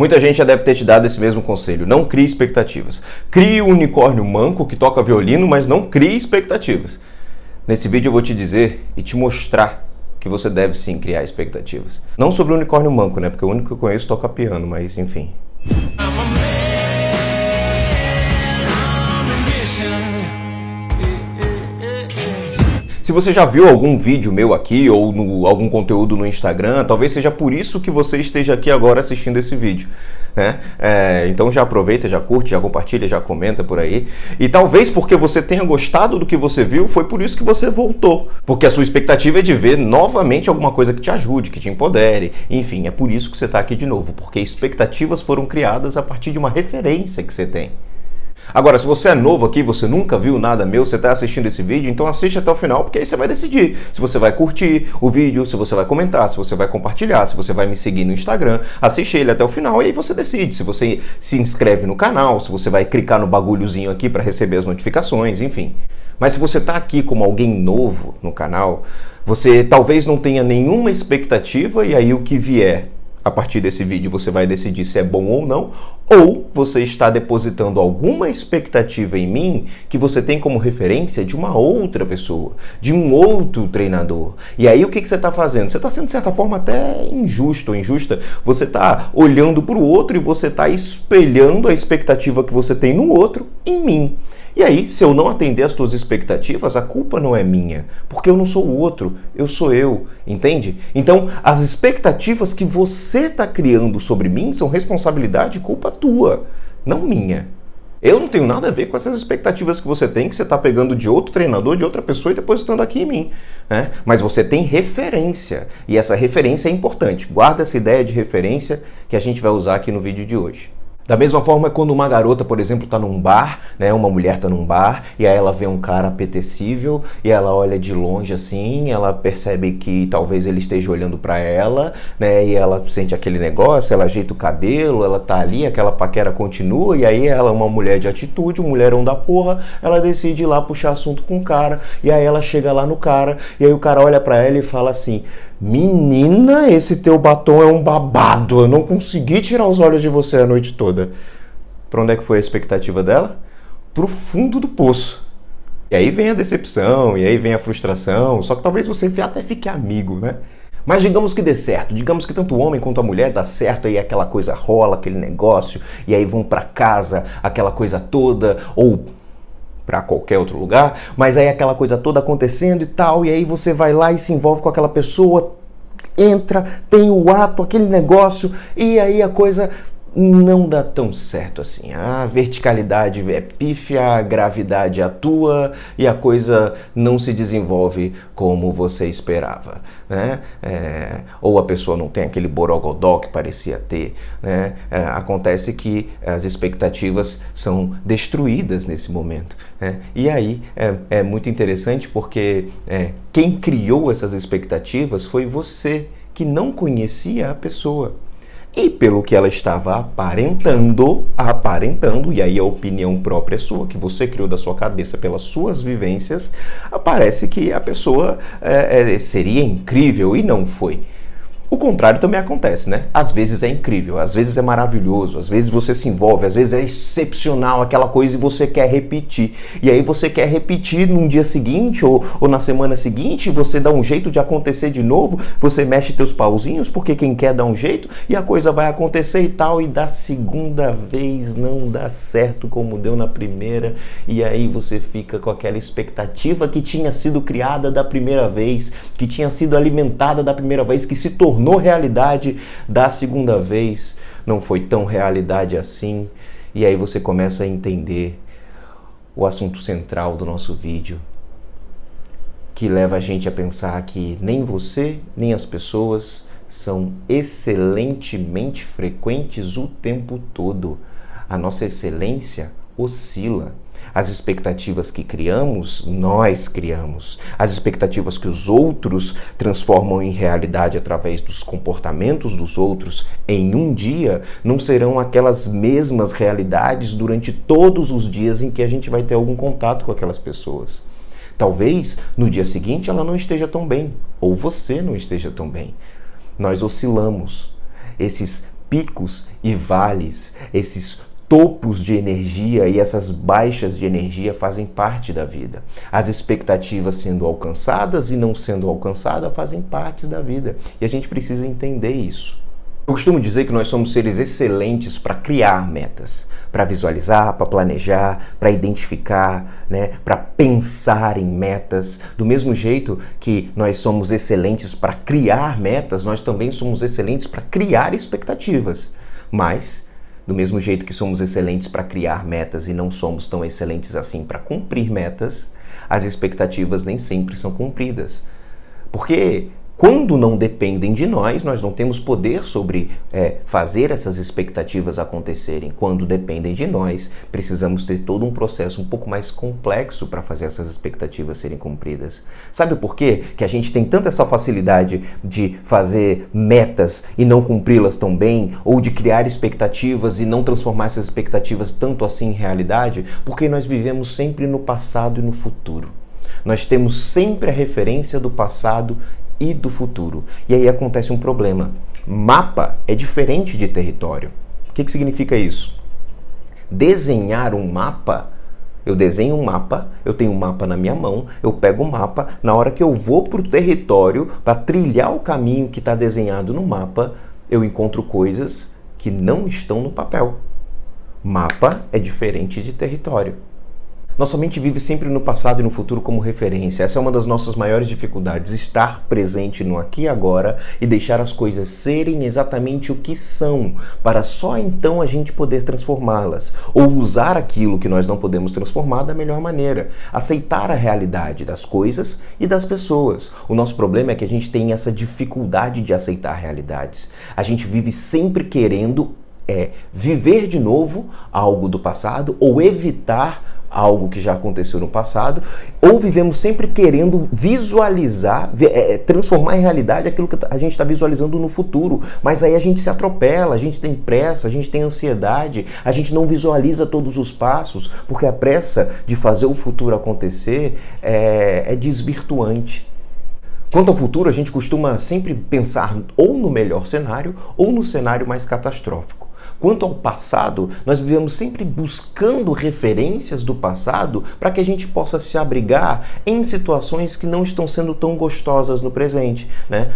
Muita gente já deve ter te dado esse mesmo conselho. Não crie expectativas. Crie o unicórnio manco que toca violino, mas não crie expectativas. Nesse vídeo eu vou te dizer e te mostrar que você deve sim criar expectativas. Não sobre o unicórnio manco, né? Porque o único que eu conheço toca piano, mas enfim. Se você já viu algum vídeo meu aqui ou algum conteúdo no Instagram, talvez seja por isso que você esteja aqui agora assistindo esse vídeo, né? Então já aproveita, já curte, já compartilha, já comenta por aí. E talvez porque você tenha gostado do que você viu, foi por isso que você voltou. Porque a sua expectativa é de ver novamente alguma coisa que te ajude, que te empodere. Enfim, é por isso que você está aqui de novo. Porque expectativas foram criadas a partir de uma referência que você tem. Agora, se você é novo aqui, você nunca viu nada meu, você está assistindo esse vídeo, então assiste até o final, porque aí você vai decidir se você vai curtir o vídeo, se você vai comentar, se você vai compartilhar, se você vai me seguir no Instagram. Assiste ele até o final e aí você decide se você se inscreve no canal, se você vai clicar no bagulhozinho aqui para receber as notificações, enfim. Mas se você está aqui como alguém novo no canal, você talvez não tenha nenhuma expectativa e aí o que vier a partir desse vídeo você vai decidir se é bom ou não, ou você está depositando alguma expectativa em mim que você tem como referência de uma outra pessoa, de um outro treinador. E aí o que você está fazendo? Você está sendo, de certa forma, até injusto ou injusta. Você está olhando para o outro e você está espelhando a expectativa que você tem no outro em mim. E aí, se eu não atender às tuas expectativas, a culpa não é minha, porque eu não sou o outro, eu sou eu, entende? Então, as expectativas que você está criando sobre mim são responsabilidade e culpa tua, não minha. Eu não tenho nada a ver com essas expectativas que você tem, que você está pegando de outro treinador, de outra pessoa e depositando aqui em mim, né? Mas você tem referência, e essa referência é importante. Guarda essa ideia de referência que a gente vai usar aqui no vídeo de hoje. Da mesma forma, quando uma garota, por exemplo, está num bar, né, uma mulher está num bar, e aí ela vê um cara apetecível, e ela olha de longe assim, ela percebe que talvez ele esteja olhando para ela, né, e ela sente aquele negócio, ela ajeita o cabelo, ela tá ali, aquela paquera continua, e aí ela é uma mulher de atitude, um mulherão da porra, ela decide ir lá puxar assunto com o cara, e aí ela chega lá no cara, e aí o cara olha para ela e fala assim: menina, esse teu batom é um babado, eu não consegui tirar os olhos de você a noite toda. Para onde é que foi a expectativa dela? Pro fundo do poço. E aí vem a decepção, e aí vem a frustração, só que talvez você até fique amigo, né? Mas digamos que dê certo, digamos que tanto o homem quanto a mulher dá certo, aí aquela coisa rola, aquele negócio, e aí vão para casa, aquela coisa toda, ou para qualquer outro lugar, mas aí aquela coisa toda acontecendo e tal, e aí você vai lá e se envolve com aquela pessoa, entra, tem o ato, aquele negócio, e aí a coisa não dá tão certo assim. A verticalidade é pífia, a gravidade atua e a coisa não se desenvolve como você esperava, né? Ou a pessoa não tem aquele borogodó que parecia ter, né? Acontece que as expectativas são destruídas nesse momento, né? E aí é muito interessante porque quem criou essas expectativas foi você, que não conhecia a pessoa. E pelo que ela estava aparentando, e aí a opinião própria é sua, que você criou da sua cabeça pelas suas vivências, parece que a pessoa seria incrível e não foi. O contrário também acontece, né? Às vezes é incrível, às vezes é maravilhoso, às vezes você se envolve, às vezes é excepcional aquela coisa e você quer repetir. E aí você quer repetir num dia seguinte ou na semana seguinte, você dá um jeito de acontecer de novo, você mexe teus pauzinhos porque quem quer dá um jeito e a coisa vai acontecer e tal, e da segunda vez não dá certo como deu na primeira, e aí você fica com aquela expectativa que tinha sido criada da primeira vez, que tinha sido alimentada da primeira vez, que se tornou realidade da segunda vez, não foi tão realidade assim, e aí você começa a entender o assunto central do nosso vídeo, que leva a gente a pensar que nem você, nem as pessoas são excelentemente frequentes o tempo todo. A nossa excelência oscila. As expectativas que criamos, nós criamos. As expectativas que os outros transformam em realidade através dos comportamentos dos outros em um dia, não serão aquelas mesmas realidades durante todos os dias em que a gente vai ter algum contato com aquelas pessoas. Talvez no dia seguinte ela não esteja tão bem, ou você não esteja tão bem. Nós oscilamos. Esses picos e vales, esses topos de energia e essas baixas de energia fazem parte da vida. As expectativas sendo alcançadas e não sendo alcançadas fazem parte da vida. E a gente precisa entender isso. Eu costumo dizer que nós somos seres excelentes para criar metas, para visualizar, para planejar, para identificar, para pensar em metas. Do mesmo jeito que nós somos excelentes para criar metas, nós também somos excelentes para criar expectativas. Mas, do mesmo jeito que somos excelentes para criar metas e não somos tão excelentes assim para cumprir metas, as expectativas nem sempre são cumpridas. Porque quando não dependem de nós, nós não temos poder sobre fazer essas expectativas acontecerem. Quando dependem de nós, precisamos ter todo um processo um pouco mais complexo para fazer essas expectativas serem cumpridas. Sabe por quê que a gente tem tanta essa facilidade de fazer metas e não cumpri-las tão bem, ou de criar expectativas e não transformar essas expectativas tanto assim em realidade? Porque nós vivemos sempre no passado e no futuro. Nós temos sempre a referência do passado e do futuro. E aí acontece um problema. Mapa é diferente de território. O que significa isso? Desenhar um mapa, eu desenho um mapa, eu tenho um mapa na minha mão, eu pego o mapa, na hora que eu vou para o território, para trilhar o caminho que está desenhado no mapa, eu encontro coisas que não estão no papel. Mapa é diferente de território. Nossa mente vive sempre no passado e no futuro como referência. Essa é uma das nossas maiores dificuldades, estar presente no aqui e agora e deixar as coisas serem exatamente o que são, para só então a gente poder transformá-las, ou usar aquilo que nós não podemos transformar da melhor maneira, aceitar a realidade das coisas e das pessoas. O nosso problema é que a gente tem essa dificuldade de aceitar realidades. A gente vive sempre querendo viver de novo algo do passado ou evitar algo que já aconteceu no passado, ou vivemos sempre querendo visualizar, transformar em realidade aquilo que a gente está visualizando no futuro, mas aí a gente se atropela, a gente tem pressa, a gente tem ansiedade, a gente não visualiza todos os passos, porque a pressa de fazer o futuro acontecer é desvirtuante. Quanto ao futuro, a gente costuma sempre pensar ou no melhor cenário ou no cenário mais catastrófico. Quanto ao passado, nós vivemos sempre buscando referências do passado para que a gente possa se abrigar em situações que não estão sendo tão gostosas no presente,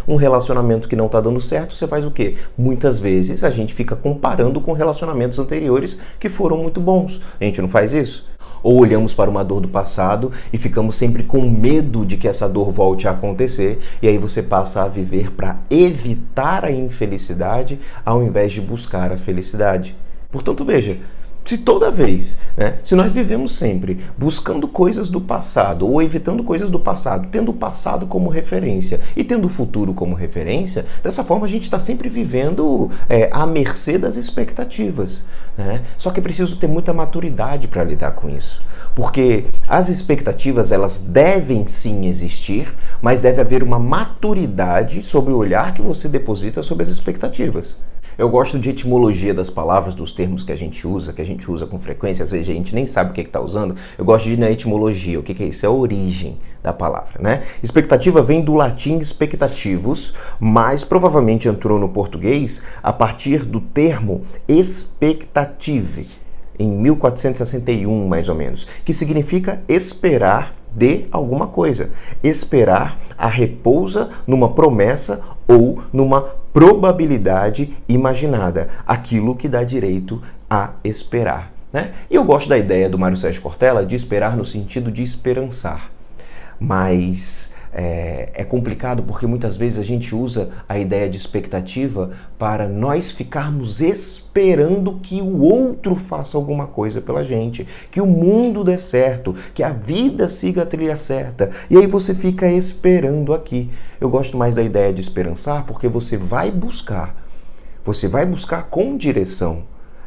Um relacionamento que não está dando certo, você faz o quê? Muitas vezes a gente fica comparando com relacionamentos anteriores que foram muito bons. A gente não faz isso? Ou olhamos para uma dor do passado e ficamos sempre com medo de que essa dor volte a acontecer, e aí você passa a viver para evitar a infelicidade ao invés de buscar a felicidade. Portanto, veja, se toda vez, se nós vivemos sempre buscando coisas do passado ou evitando coisas do passado, tendo o passado como referência e tendo o futuro como referência, dessa forma a gente está sempre vivendo à mercê das expectativas. Só que é preciso ter muita maturidade para lidar com isso. Porque as expectativas, elas devem sim existir, mas deve haver uma maturidade sobre o olhar que você deposita sobre as expectativas. Eu gosto de etimologia das palavras, dos termos que a gente usa com frequência, às vezes a gente nem sabe o que está usando. Eu gosto de ir na etimologia, o que é isso? É a origem da palavra, Expectativa vem do latim expectativus, mas provavelmente entrou no português a partir do termo expectative, em 1461 mais ou menos, que significa esperar de alguma coisa. Esperar a repousa numa promessa ou numa probabilidade imaginada, aquilo que dá direito a esperar. E eu gosto da ideia do Mário Sérgio Cortella de esperar no sentido de esperançar. Mas é complicado porque muitas vezes a gente usa a ideia de expectativa para nós ficarmos esperando que o outro faça alguma coisa pela gente, que o mundo dê certo, que a vida siga a trilha certa. E aí você fica esperando aqui. Eu gosto mais da ideia de esperançar porque você vai buscar com direção.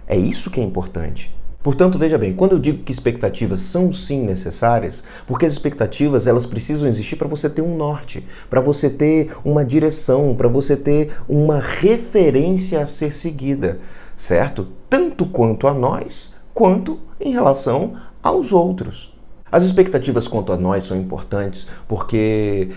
É isso que é importante. Portanto, veja bem, quando eu digo que expectativas são sim necessárias, porque as expectativas elas precisam existir para você ter um norte, para você ter uma direção, para você ter uma referência a ser seguida, certo? Tanto quanto a nós, quanto em relação aos outros. As expectativas quanto a nós são importantes porque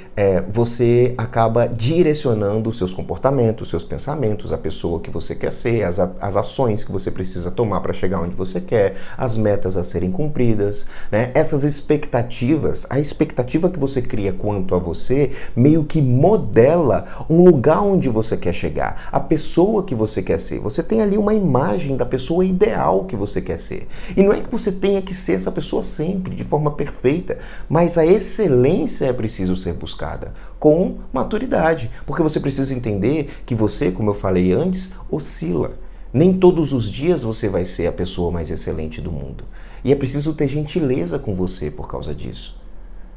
você acaba direcionando os seus comportamentos, os seus pensamentos, a pessoa que você quer ser, as ações que você precisa tomar para chegar onde você quer, as metas a serem cumpridas, né? Essas expectativas, a expectativa que você cria quanto a você, meio que modela um lugar onde você quer chegar, a pessoa que você quer ser. Você tem ali uma imagem da pessoa ideal que você quer ser. E não é que você tenha que ser essa pessoa sempre, de forma perfeita, mas a excelência é preciso ser buscada com maturidade, porque você precisa entender que você, como eu falei antes, oscila. Nem todos os dias você vai ser a pessoa mais excelente do mundo. E é preciso ter gentileza com você por causa disso.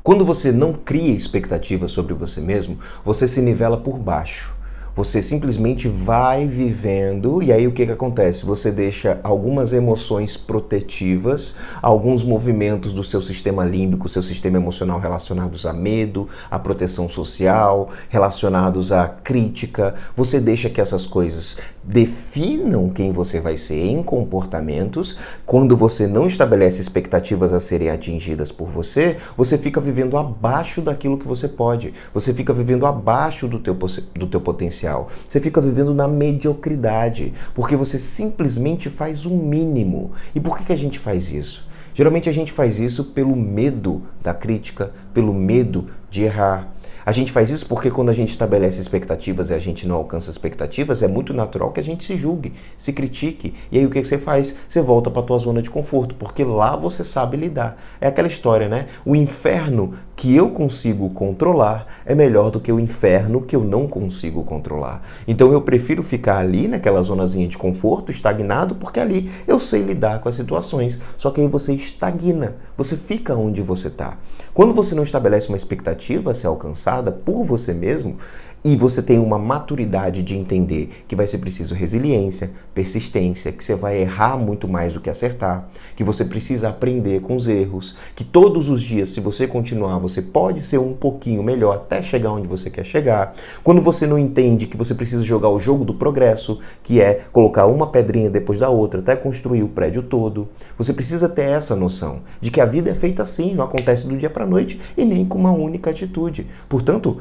Quando você não cria expectativas sobre você mesmo, você se nivela por baixo. Você simplesmente vai vivendo e aí o que acontece? Você deixa algumas emoções protetivas, alguns movimentos do seu sistema límbico, seu sistema emocional relacionados a medo, a proteção social, relacionados à crítica. Você deixa que essas coisas definam quem você vai ser em comportamentos. Quando você não estabelece expectativas a serem atingidas por você, você fica vivendo abaixo daquilo que você pode. Você fica vivendo abaixo do teu potencial. Você fica vivendo na mediocridade, porque você simplesmente faz o mínimo. E por que a gente faz isso? Geralmente a gente faz isso pelo medo da crítica, pelo medo de errar. A gente faz isso porque quando a gente estabelece expectativas e a gente não alcança expectativas, é muito natural que a gente se julgue, se critique. E aí o que você faz? Você volta para a tua zona de conforto, porque lá você sabe lidar. É aquela história, né? O inferno que eu consigo controlar é melhor do que o inferno que eu não consigo controlar. Então eu prefiro ficar ali naquela zonazinha de conforto, estagnado, porque ali eu sei lidar com as situações. Só que aí você estagna, você fica onde você está. Quando você não estabelece uma expectativa a ser alcançada por você mesmo, e você tem uma maturidade de entender que vai ser preciso resiliência, persistência, que você vai errar muito mais do que acertar, que você precisa aprender com os erros, que todos os dias, se você continuar, você pode ser um pouquinho melhor até chegar onde você quer chegar. Quando você não entende que você precisa jogar o jogo do progresso, que é colocar uma pedrinha depois da outra até construir o prédio todo, você precisa ter essa noção de que a vida é feita assim, não acontece do dia para a noite e nem com uma única atitude. Portanto,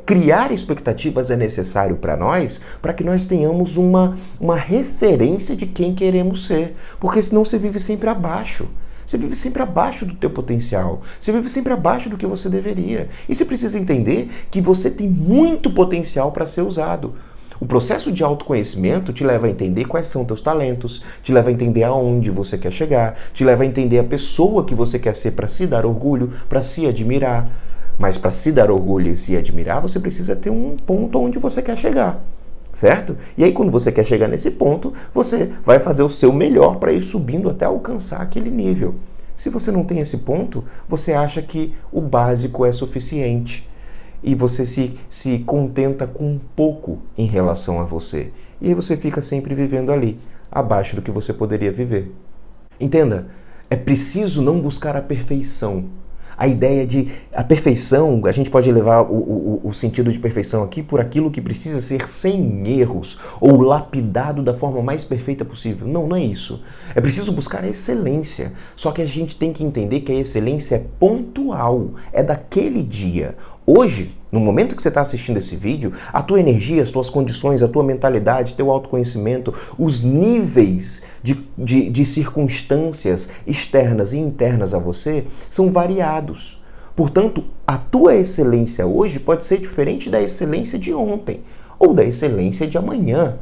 criar expectativas é necessário para nós, para que nós tenhamos uma referência de quem queremos ser, porque senão você vive sempre abaixo. Você vive sempre abaixo do teu potencial. Você vive sempre abaixo do que você deveria. E você precisa entender que você tem muito potencial para ser usado. O processo de autoconhecimento te leva a entender quais são teus talentos, te leva a entender aonde você quer chegar, te leva a entender a pessoa que você quer ser para se dar orgulho, para se admirar. Mas para se dar orgulho e se admirar, você precisa ter um ponto onde você quer chegar, certo? E aí quando você quer chegar nesse ponto, você vai fazer o seu melhor para ir subindo até alcançar aquele nível. Se você não tem esse ponto, você acha que o básico é suficiente e você se contenta com pouco em relação a você. E aí você fica sempre vivendo ali, abaixo do que você poderia viver. Entenda, é preciso não buscar a perfeição. A ideia de a perfeição, a gente pode levar o sentido de perfeição aqui por aquilo que precisa ser sem erros ou lapidado da forma mais perfeita possível. Não, não é isso. É preciso buscar a excelência. Só que a gente tem que entender que a excelência é pontual, é daquele dia. Hoje, no momento que você está assistindo esse vídeo, a tua energia, as tuas condições, a tua mentalidade, teu autoconhecimento, os níveis de circunstâncias externas e internas a você são variados. Portanto, a tua excelência hoje pode ser diferente da excelência de ontem ou da excelência de amanhã.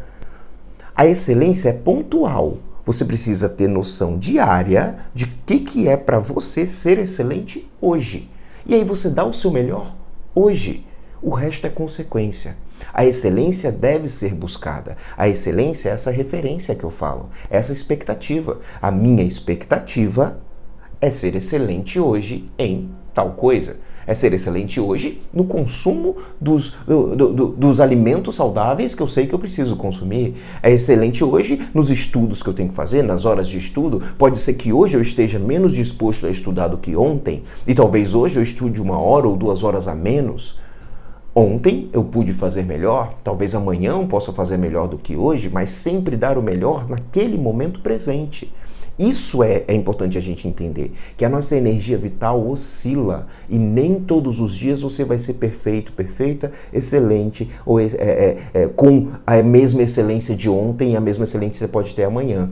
A excelência é pontual. Você precisa ter noção diária de que é para você ser excelente hoje. E aí você dá o seu melhor hoje. O resto é consequência. A excelência deve ser buscada. A excelência é essa referência que eu falo, essa expectativa. A minha expectativa é ser excelente hoje em tal coisa. É ser excelente hoje no consumo dos alimentos saudáveis que eu sei que eu preciso consumir. É excelente hoje nos estudos que eu tenho que fazer, nas horas de estudo. Pode ser que hoje eu esteja menos disposto a estudar do que ontem, e talvez hoje eu estude 1 hora ou 2 horas a menos. Ontem eu pude fazer melhor, talvez amanhã eu possa fazer melhor do que hoje, mas sempre dar o melhor naquele momento presente. Isso é importante a gente entender, que a nossa energia vital oscila e nem todos os dias você vai ser perfeito, perfeita, excelente, ou com a mesma excelência de ontem e a mesma excelência que você pode ter amanhã.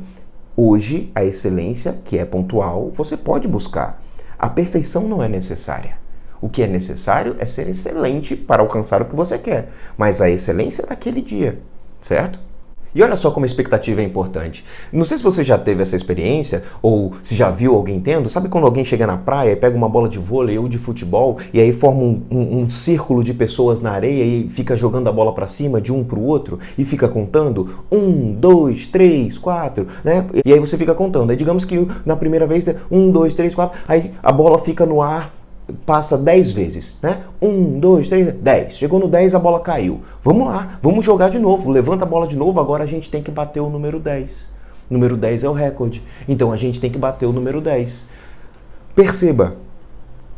Hoje, a excelência, que é pontual, você pode buscar. A perfeição não é necessária. O que é necessário é ser excelente para alcançar o que você quer, mas a excelência é daquele dia, certo? E olha só como a expectativa é importante. Não sei se você já teve essa experiência ou se já viu alguém tendo. Sabe quando alguém chega na praia e pega uma bola de vôlei ou de futebol e aí forma um círculo de pessoas na areia e fica jogando a bola para cima de um para o outro e fica contando 1, 2, 3, 4, né? E aí você fica contando. Aí digamos que na primeira vez é 1, 2, 3, 4, aí a bola fica no ar, passa 10 vezes, né? 1, 2, 3, 10. Chegou no 10, a bola caiu. Vamos lá, vamos jogar de novo. Levanta a bola de novo, agora a gente tem que bater o número 10. O número 10 é o recorde. Então a gente tem que bater o número 10. Perceba.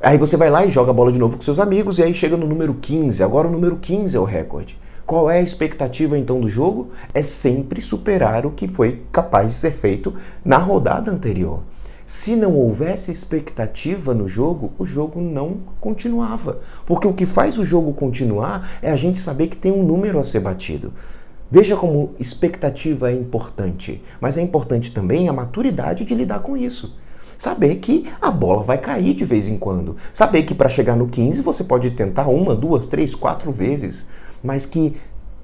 Aí você vai lá e joga a bola de novo com seus amigos e aí chega no número 15. Agora o número 15 é o recorde. Qual é a expectativa então do jogo? É sempre superar o que foi capaz de ser feito na rodada anterior. Se não houvesse expectativa no jogo, o jogo não continuava. Porque o que faz o jogo continuar é a gente saber que tem um número a ser batido. Veja como expectativa é importante, mas é importante também a maturidade de lidar com isso. Saber que a bola vai cair de vez em quando. Saber que para chegar no 15 você pode tentar 1, 2, 3, 4 vezes, mas que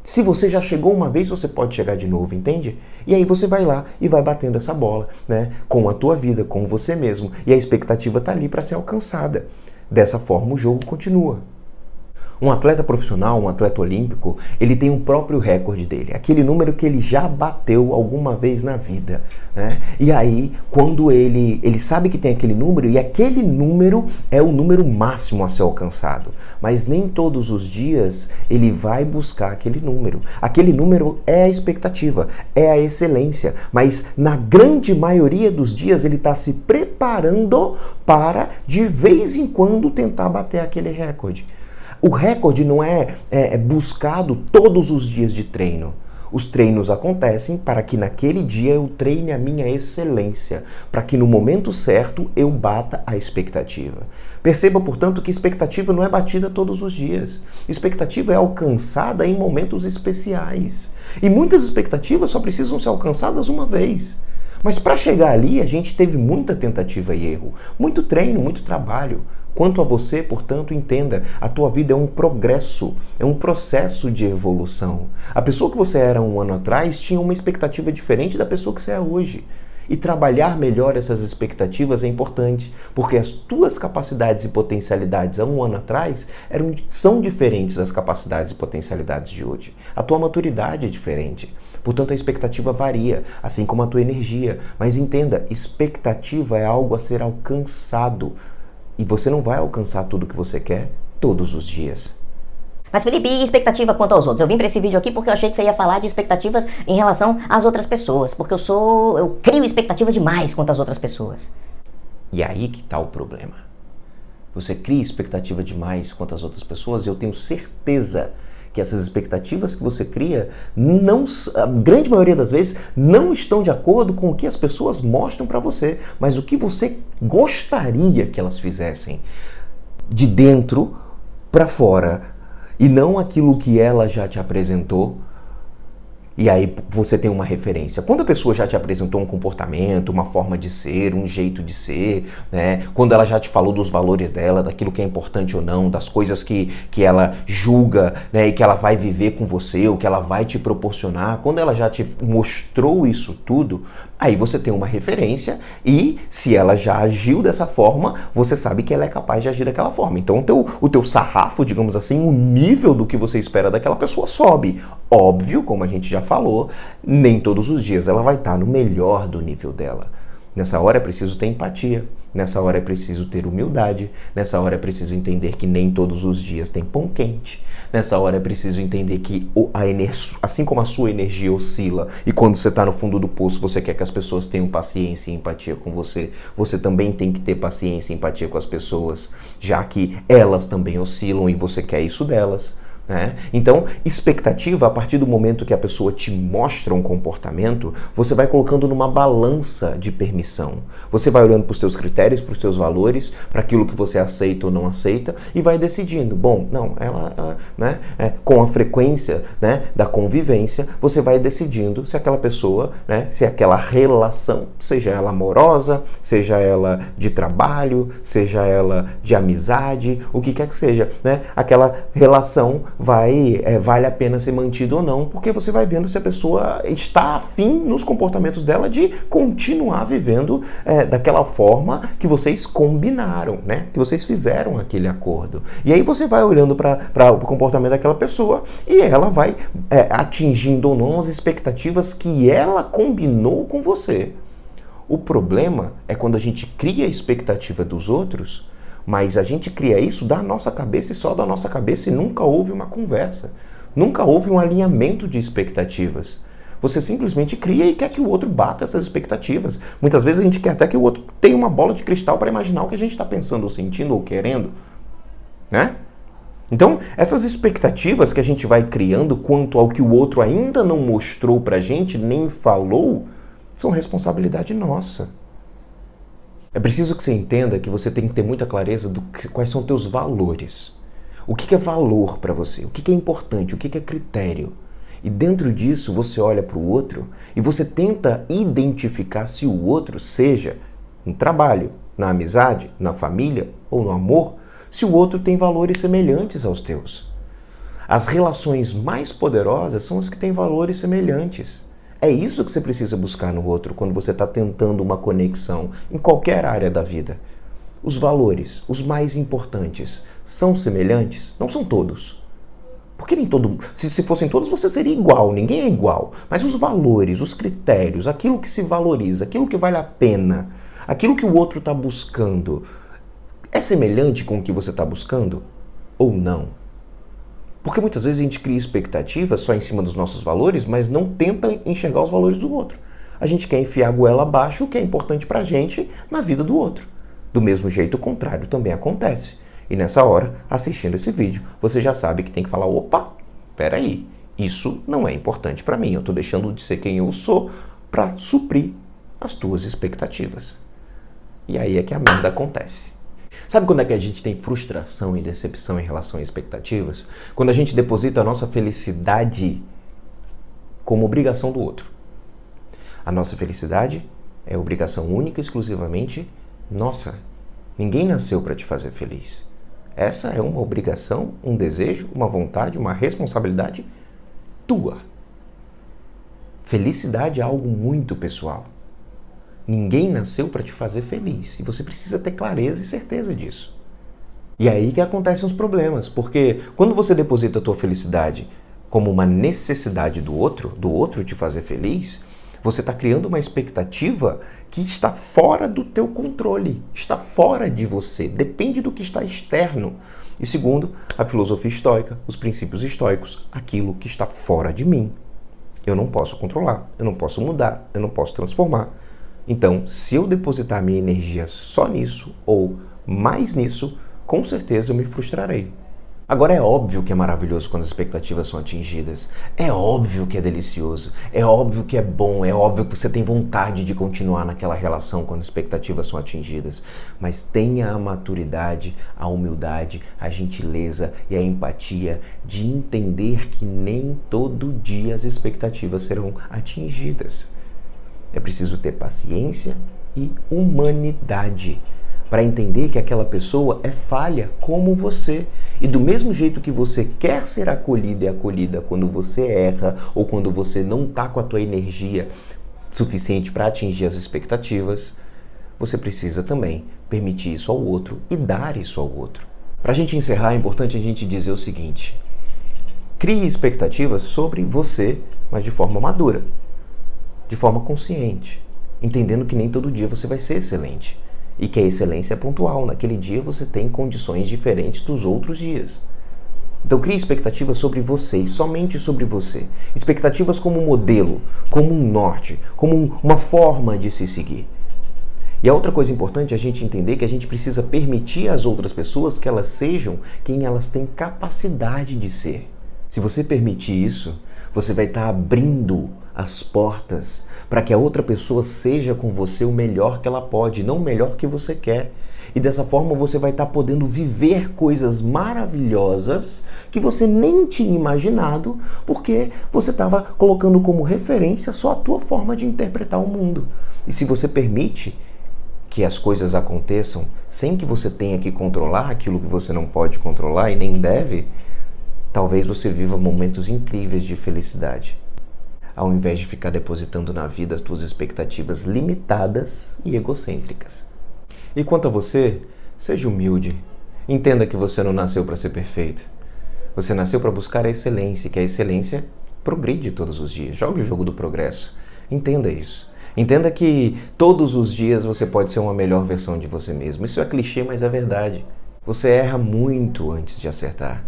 se você já chegou uma vez, você pode chegar de novo, entende? E aí você vai lá e vai batendo essa bola, né? Com a tua vida, com você mesmo. E a expectativa está ali para ser alcançada. Dessa forma, o jogo continua. Um atleta profissional, um atleta olímpico, ele tem um próprio recorde dele, aquele número que ele já bateu alguma vez na vida, né? E aí, quando ele sabe que tem aquele número, e aquele número é o número máximo a ser alcançado, mas nem todos os dias ele vai buscar aquele número. Aquele número é a expectativa, é a excelência, mas na grande maioria dos dias ele está se preparando para, de vez em quando, tentar bater aquele recorde. O recorde não é buscado todos os dias de treino. Os treinos acontecem para que naquele dia eu treine a minha excelência, para que no momento certo eu bata a expectativa. Perceba, portanto, que expectativa não é batida todos os dias. Expectativa é alcançada em momentos especiais. E muitas expectativas só precisam ser alcançadas uma vez. Mas para chegar ali, a gente teve muita tentativa e erro, muito treino, muito trabalho. Quanto a você, portanto, entenda, a tua vida é um progresso, é um processo de evolução. A pessoa que você era um ano atrás tinha uma expectativa diferente da pessoa que você é hoje. E trabalhar melhor essas expectativas é importante, porque as tuas capacidades e potencialidades há um ano atrás são diferentes das capacidades e potencialidades de hoje. A tua maturidade é diferente, portanto a expectativa varia, assim como a tua energia. Mas entenda, expectativa é algo a ser alcançado, e você não vai alcançar tudo o que você quer todos os dias. Mas Felipe, e expectativa quanto aos outros? Eu vim para esse vídeo aqui porque eu achei que você ia falar de expectativas em relação às outras pessoas, porque eu crio expectativa demais quanto às outras pessoas. E aí que está o problema. Você cria expectativa demais quanto às outras pessoas e eu tenho certeza que essas expectativas que você cria, a grande maioria das vezes, não estão de acordo com o que as pessoas mostram para você, mas o que você gostaria que elas fizessem de dentro para fora. E não aquilo que ela já te apresentou, e aí você tem uma referência. Quando a pessoa já te apresentou um comportamento, uma forma de ser, um jeito de ser, né? Quando ela já te falou dos valores dela, daquilo que é importante ou não, das coisas que ela julga, né? E que ela vai viver com você, o que ela vai te proporcionar, quando ela já te mostrou isso tudo, aí você tem uma referência e se ela já agiu dessa forma, você sabe que ela é capaz de agir daquela forma. Então o teu sarrafo, digamos assim, o nível do que você espera daquela pessoa sobe. Óbvio, como a gente já falou, nem todos os dias ela vai estar no melhor do nível dela. Nessa hora é preciso ter empatia, nessa hora é preciso ter humildade, nessa hora é preciso entender que nem todos os dias tem pão quente, nessa hora é preciso entender que assim como a sua energia oscila e quando você está no fundo do poço você quer que as pessoas tenham paciência e empatia com você, você também tem que ter paciência e empatia com as pessoas, já que elas também oscilam e você quer isso delas. né? Então, expectativa, a partir do momento que a pessoa te mostra um comportamento, você vai colocando numa balança de permissão. Você vai olhando para os teus critérios, para os teus valores, para aquilo que você aceita ou não aceita e vai decidindo. Bom, não, né, com a frequência, né, da convivência, você vai decidindo se aquela pessoa, né, se aquela relação, seja ela amorosa, seja ela de trabalho, seja ela de amizade, o que quer que seja, né, aquela relação vale a pena ser mantido ou não, porque você vai vendo se a pessoa está afim nos comportamentos dela de continuar vivendo daquela forma que vocês combinaram, né? Que vocês fizeram aquele acordo. E aí você vai olhando para o comportamento daquela pessoa e ela vai atingindo ou não as expectativas que ela combinou com você. O problema é quando a gente cria a expectativa dos outros, mas a gente cria isso da nossa cabeça e só da nossa cabeça e nunca houve uma conversa. Nunca houve um alinhamento de expectativas. Você simplesmente cria e quer que o outro bata essas expectativas. Muitas vezes a gente quer até que o outro tenha uma bola de cristal para imaginar o que a gente está pensando ou sentindo ou querendo, né? Então, essas expectativas que a gente vai criando quanto ao que o outro ainda não mostrou pra gente, nem falou, são responsabilidade nossa. É preciso que você entenda que você tem que ter muita clareza quais são teus valores. O que é valor para você? O que é importante? O que é critério? E dentro disso você olha para o outro e você tenta identificar se o outro, seja no trabalho, na amizade, na família ou no amor, se o outro tem valores semelhantes aos teus. As relações mais poderosas são as que têm valores semelhantes. É isso que você precisa buscar no outro quando você está tentando uma conexão em qualquer área da vida. Os valores, os mais importantes, são semelhantes? Não são todos. Porque nem todo... Se fossem todos, você seria igual, ninguém é igual. Mas os valores, os critérios, aquilo que se valoriza, aquilo que vale a pena, aquilo que o outro está buscando, é semelhante com o que você está buscando ou não? Porque muitas vezes a gente cria expectativas só em cima dos nossos valores, mas não tenta enxergar os valores do outro. A gente quer enfiar a goela abaixo o que é importante pra gente na vida do outro. Do mesmo jeito, o contrário também acontece. E nessa hora, assistindo esse vídeo, você já sabe que tem que falar, opa, peraí, isso não é importante pra mim, eu tô deixando de ser quem eu sou pra suprir as tuas expectativas. E aí é que a merda acontece. Sabe quando é que a gente tem frustração e decepção em relação a expectativas? Quando a gente deposita a nossa felicidade como obrigação do outro. A nossa felicidade é obrigação única e exclusivamente nossa. Ninguém nasceu para te fazer feliz. Essa é uma obrigação, um desejo, uma vontade, uma responsabilidade tua. Felicidade é algo muito pessoal. Ninguém nasceu para te fazer feliz e você precisa ter clareza e certeza disso. E é aí que acontecem os problemas, porque quando você deposita a tua felicidade como uma necessidade do outro te fazer feliz, você está criando uma expectativa que está fora do teu controle, está fora de você, depende do que está externo. E segundo a filosofia estoica, os princípios estoicos, aquilo que está fora de mim. Eu não posso controlar, eu não posso mudar, eu não posso transformar. Então, se eu depositar minha energia só nisso ou mais nisso, com certeza eu me frustrarei. Agora é óbvio que é maravilhoso quando as expectativas são atingidas. É óbvio que é delicioso. É óbvio que é bom. É óbvio que você tem vontade de continuar naquela relação quando as expectativas são atingidas. Mas tenha a maturidade, a humildade, a gentileza e a empatia de entender que nem todo dia as expectativas serão atingidas. É preciso ter paciência e humanidade para entender que aquela pessoa é falha como você. E do mesmo jeito que você quer ser acolhido e acolhida quando você erra ou quando você não está com a tua energia suficiente para atingir as expectativas, você precisa também permitir isso ao outro e dar isso ao outro. Para a gente encerrar, é importante a gente dizer o seguinte: crie expectativas sobre você, mas de forma madura, de forma consciente, entendendo que nem todo dia você vai ser excelente e que a excelência é pontual. Naquele dia você tem condições diferentes dos outros dias. Então crie expectativas sobre você e somente sobre você. Expectativas como um modelo, como um norte, como uma forma de se seguir. E a outra coisa importante é a gente entender que a gente precisa permitir às outras pessoas que elas sejam quem elas têm capacidade de ser. Se você permitir isso, você vai estar abrindo as portas para que a outra pessoa seja com você o melhor que ela pode, não o melhor que você quer. E dessa forma você vai estar podendo viver coisas maravilhosas que você nem tinha imaginado, porque você estava colocando como referência só a tua forma de interpretar o mundo. E se você permite que as coisas aconteçam sem que você tenha que controlar aquilo que você não pode controlar e nem deve, talvez você viva momentos incríveis de felicidade, ao invés de ficar depositando na vida as suas expectativas limitadas e egocêntricas. E quanto a você, seja humilde. Entenda que você não nasceu para ser perfeito. Você nasceu para buscar a excelência, que a excelência progride todos os dias. Jogue o jogo do progresso. Entenda isso. Entenda que todos os dias você pode ser uma melhor versão de você mesmo. Isso é clichê, mas é verdade. Você erra muito antes de acertar.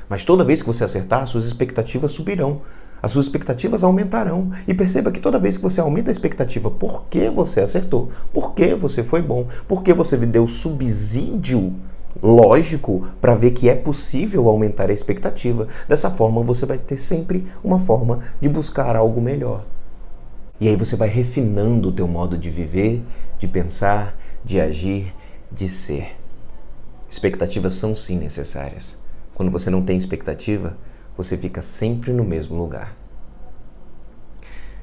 Mas toda vez que você acertar, suas expectativas subirão. As suas expectativas aumentarão. E perceba que toda vez que você aumenta a expectativa, porque você acertou, porque você foi bom, porque você deu subsídio lógico para ver que é possível aumentar a expectativa. Dessa forma, você vai ter sempre uma forma de buscar algo melhor. E aí você vai refinando o teu modo de viver, de pensar, de agir, de ser. Expectativas são sim necessárias. Quando você não tem expectativa, você fica sempre no mesmo lugar.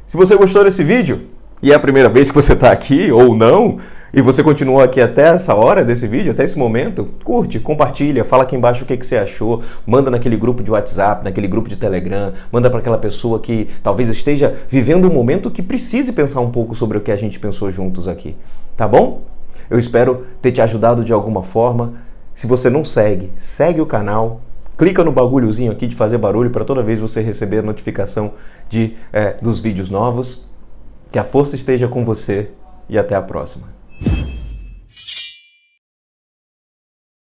Se você gostou desse vídeo, e é a primeira vez que você está aqui, ou não, e você continuou aqui até essa hora desse vídeo, até esse momento, curte, compartilha, fala aqui embaixo o que você achou, manda naquele grupo de WhatsApp, naquele grupo de Telegram, manda para aquela pessoa que talvez esteja vivendo um momento que precise pensar um pouco sobre o que a gente pensou juntos aqui, tá bom? Eu espero ter te ajudado de alguma forma. Se você não segue, segue o canal, clica no bagulhozinho aqui de fazer barulho para toda vez você receber a notificação dos vídeos novos. Que a força esteja com você e até a próxima.